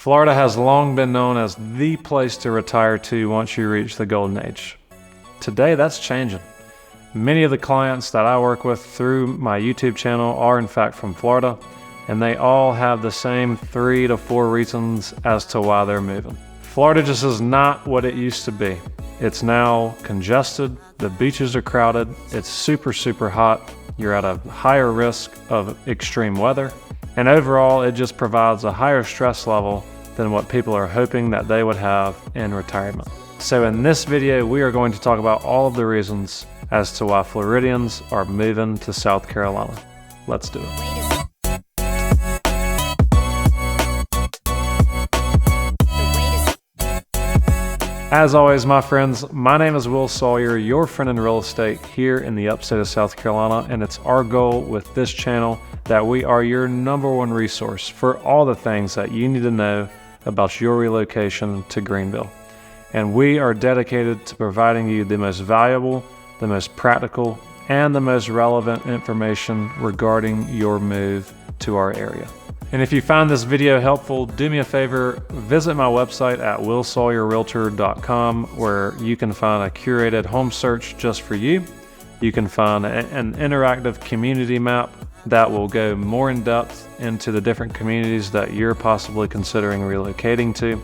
Florida has long been known as the place to retire to once you reach the golden age. Today, that's changing. Many of the clients that I work with through my YouTube channel are in fact from Florida, and they all have the same 3 to 4 reasons as to why they're moving. Florida just is not what it used to be. It's now congested, the beaches are crowded, it's super hot, you're at a higher risk of extreme weather, and overall it just provides a higher stress level than what people are hoping that they would have in retirement. So in this video, we are going to talk about all of the reasons as to why Floridians are moving to South Carolina. Let's do it. As always, my friends, my name is Will Sawyer, your friend in real estate here in the upstate of South Carolina, and it's our goal with this channel that we are your #1 resource for all the things that you need to know about your relocation to Greenville. And we are dedicated to providing you the most valuable, the most practical, and the most relevant information regarding your move to our area. And if you find this video helpful, do me a favor, visit my website at willsawyerrealtor.com, where you can find a curated home search just for you. You can find an interactive community map that will go more in depth into the different communities that you're possibly considering relocating to.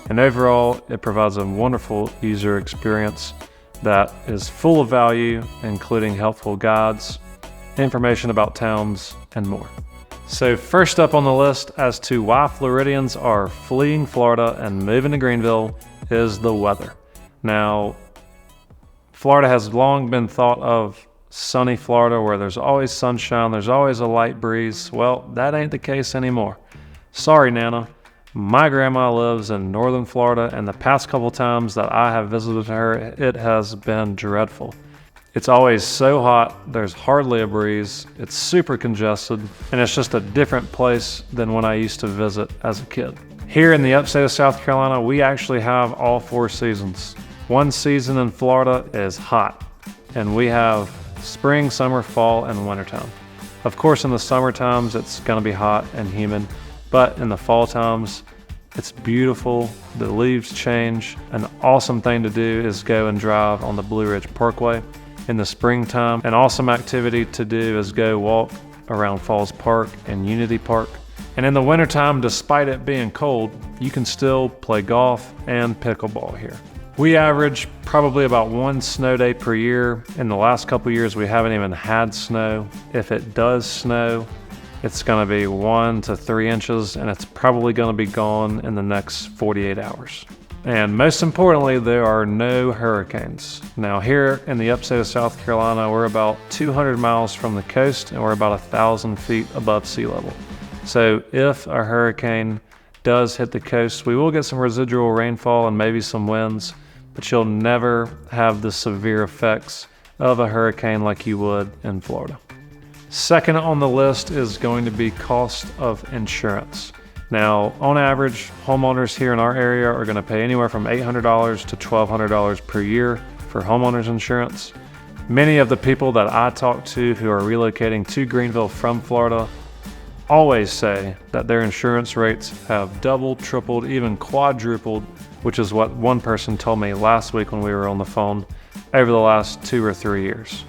And overall, it provides a wonderful user experience that is full of value, including helpful guides, information about towns, and more. So first up on the list as to why Floridians are fleeing Florida and moving to Greenville is the weather. Now, Florida has long been thought of sunny Florida where there's always sunshine, there's always a light breeze. Well, that ain't the case anymore. Sorry, Nana. My grandma lives in northern Florida, and the past couple times that I have visited her, it has been dreadful. It's always so hot, there's hardly a breeze, it's super congested, and it's just a different place than when I used to visit as a kid. Here in the upstate of South Carolina, we actually have all 4 seasons. One season in Florida is hot, and we have spring, summer, fall, and wintertime. Of course, in the summer times, it's gonna be hot and humid, but in the fall times, it's beautiful, the leaves change. An awesome thing to do is go and drive on the Blue Ridge Parkway. In the springtime, an awesome activity to do is go walk around Falls Park and Unity Park. And in the wintertime, despite it being cold, you can still play golf and pickleball here. We average probably about 1 snow day per year. In the last couple years, we haven't even had snow. If it does snow, it's gonna be 1 to 3 inches, and it's probably gonna be gone in the next 48 hours. And most importantly, there are no hurricanes. Now here in the upstate of South Carolina, we're about 200 miles from the coast, and we're about 1,000 feet above sea level. So if a hurricane does hit the coast, we will get some residual rainfall and maybe some winds, but you'll never have the severe effects of a hurricane like you would in Florida. Second on the list is going to be cost of insurance. Now, on average, homeowners here in our area are going to pay anywhere from $800 to $1,200 per year for homeowners insurance. Many of the people that I talk to who are relocating to Greenville from Florida always say that their insurance rates have doubled, tripled, even quadrupled, which is what one person told me last week when we were on the phone, over the last 2 or 3 years.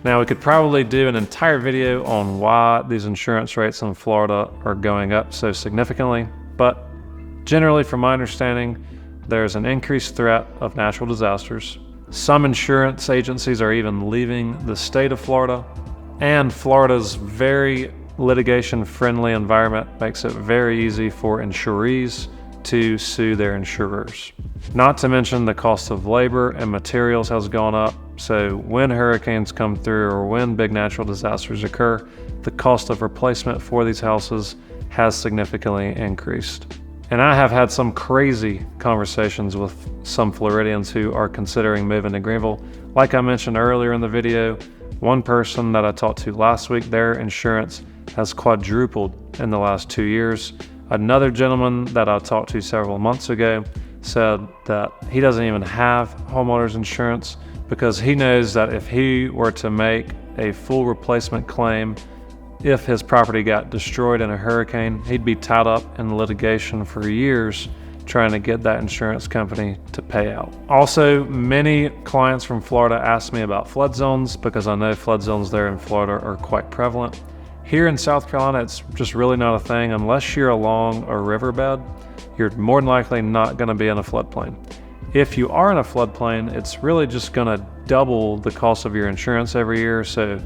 Now, we could probably do an entire video on why these insurance rates in Florida are going up so significantly, but generally, from my understanding, there's an increased threat of natural disasters. Some insurance agencies are even leaving the state of Florida, and Florida's very litigation-friendly environment makes it very easy for insurees to sue their insurers. Not to mention the cost of labor and materials has gone up, so when hurricanes come through or when big natural disasters occur, the cost of replacement for these houses has significantly increased. And I have had some crazy conversations with some Floridians who are considering moving to Greenville. Like I mentioned earlier in the video, one person that I talked to last week, their insurance has quadrupled in the last 2 years. Another gentleman that I talked to several months ago said that he doesn't even have homeowners insurance because he knows that if he were to make a full replacement claim if his property got destroyed in a hurricane, he'd be tied up in litigation for years trying to get that insurance company to pay out. Also, many clients from Florida ask me about flood zones because I know flood zones there in Florida are quite prevalent. Here in South Carolina, it's just really not a thing. Unless you're along a riverbed, you're more than likely not going to be in a floodplain. If you are in a floodplain, it's really just going to double the cost of your insurance every year. So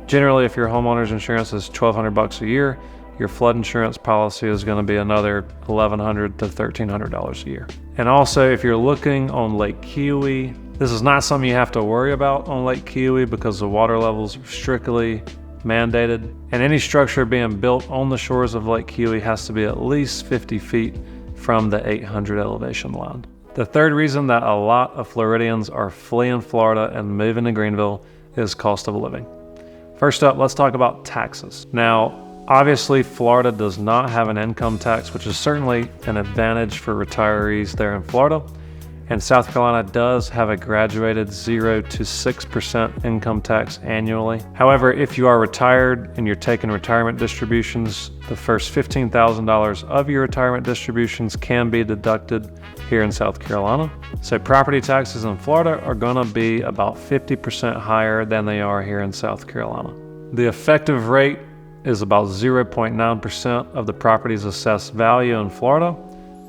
generally, if your homeowner's insurance is $1,200 a year, your flood insurance policy is going to be another $1,100 to $1,300 a year. And also, if you're looking on Lake Kiowee, this is not something you have to worry about on Lake Kiowee because the water levels are strictly mandated. And any structure being built on the shores of Lake Kiowee has to be at least 50 feet from the 800 elevation line. The third reason that a lot of Floridians are fleeing Florida and moving to Greenville is cost of living. First up, let's talk about taxes. Now, obviously, Florida does not have an income tax, which is certainly an advantage for retirees there in Florida. And South Carolina does have a graduated 0 to 6% income tax annually. However, if you are retired and you're taking retirement distributions, the first $15,000 of your retirement distributions can be deducted here in South Carolina. So property taxes in Florida are gonna be about 50% higher than they are here in South Carolina. The effective rate is about 0.9% of the property's assessed value in Florida,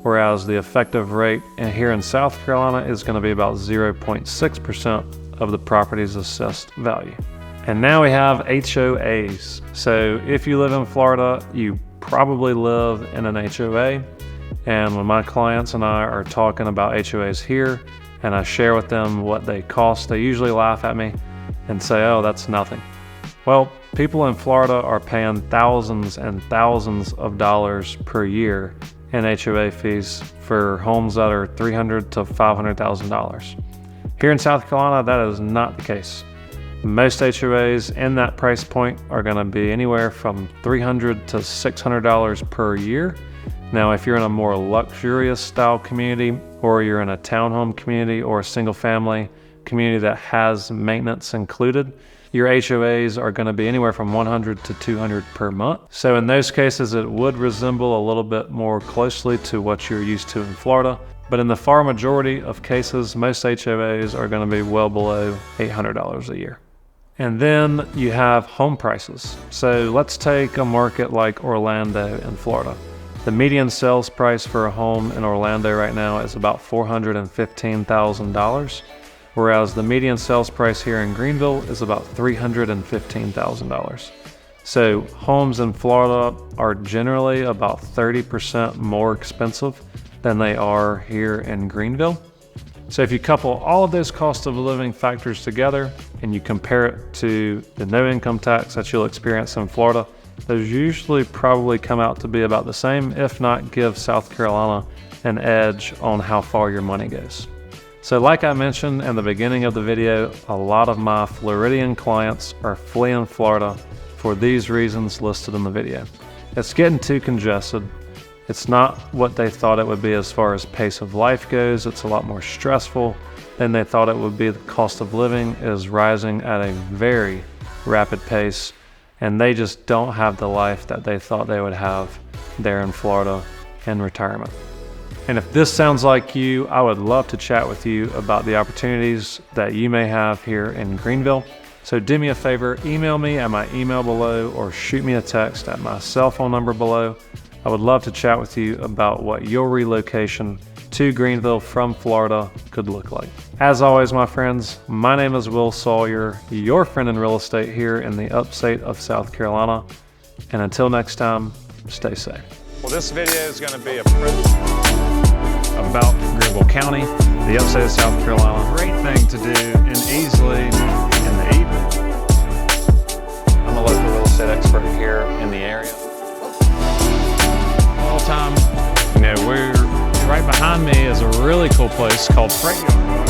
whereas the effective rate here in South Carolina is going to be about 0.6% of the property's assessed value. And now we have HOAs. So if you live in Florida, you probably live in an HOA. And when my clients and I are talking about HOAs here, and I share with them what they cost, they usually laugh at me and say, "Oh, that's nothing." Well, people in Florida are paying thousands and thousands of dollars per year in HOA fees for homes that are $300,000 to $500,000. Here in South Carolina, that is not the case. Most HOAs in that price point are going to be anywhere from $300 to $600 per year. Now, if you're in a more luxurious style community, or you're in a townhome community or a single family community that has maintenance included, your HOAs are going to be anywhere from $100 to $200 per month. So in those cases, it would resemble a little bit more closely to what you're used to in Florida. But in the far majority of cases, most HOAs are going to be well below $800 a year. And then you have home prices. So let's take a market like Orlando in Florida. The median sales price for a home in Orlando right now is about $415,000. Whereas the median sales price here in Greenville is about $315,000. So homes in Florida are generally about 30% more expensive than they are here in Greenville. So if you couple all of those cost of living factors together and you compare it to the no income tax that you'll experience in Florida, those usually probably come out to be about the same, if not give South Carolina an edge on how far your money goes. So like I mentioned in the beginning of the video, a lot of my Floridian clients are fleeing Florida for these reasons listed in the video. It's getting too congested. It's not what they thought it would be as far as pace of life goes. It's a lot more stressful than they thought it would be. The cost of living is rising at a very rapid pace, and they just don't have the life that they thought they would have there in Florida in retirement. And if this sounds like you, I would love to chat with you about the opportunities that you may have here in Greenville. So do me a favor, email me at my email below or shoot me a text at my cell phone number below. I would love to chat with you about what your relocation to Greenville from Florida could look like. As always, my friends, my name is Will Sawyer, your friend in real estate here in the upstate of South Carolina. And until next time, stay safe. Well, this video is going to be about Greenville County, the upstate of South Carolina. Great thing to do and easily in the evening. I'm a local real estate expert here in the area. All time, we're right behind me is a really cool place called Freight Yard.